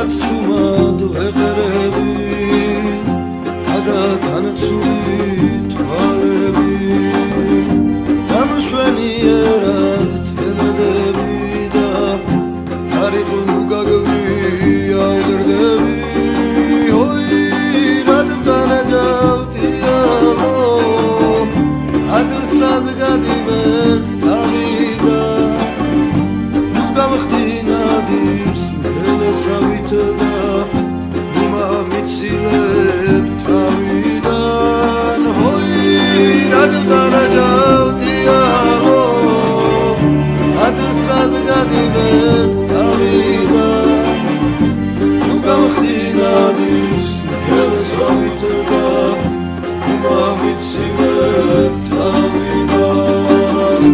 რაც თუმად ვეყერები გადაგანცული თვალები გამშვენიერად თენდები და თარიღი გაგვი აღდები ой რად დანაჯავდიალო ადრს რად გადიბერ თავიდა ნუ გამხდინა დის მელესავით და მომამიცილებ თავიდან ой რად დანაჯავდიალო ადრს რად გადიბერ თავიდან ნუ გამხდინა დის მელესავით და მომამიცილებ თავიდან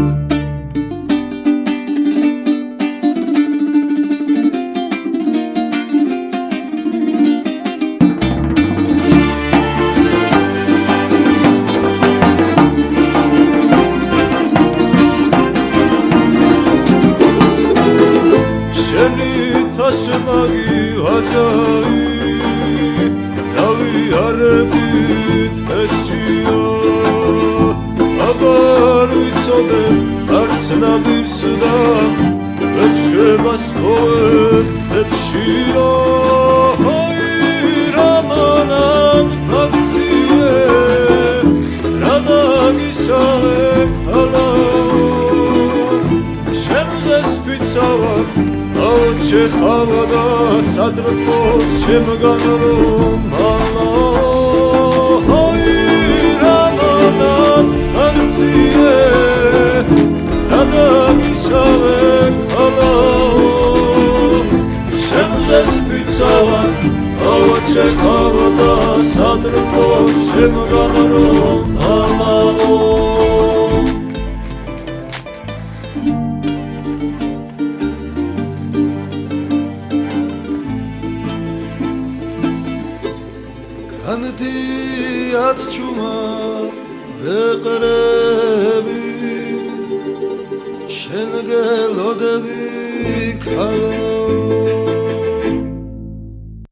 Taşımagi hacai Yavi harebit eşiyor Agar uçodem arsına dirsuda Ölçe baspoet etşiyor Hayır amanan aktiye Rada gişarek halao Şemze spitsavar Auce havada sadrpos შემგანრო მალა Hayır amanan aktiye Radagişave kalao Şemze spitsavar Auce havada sadrpos შემგანრო მალა Antiat çuma veqrebi Şen gelodebi kalo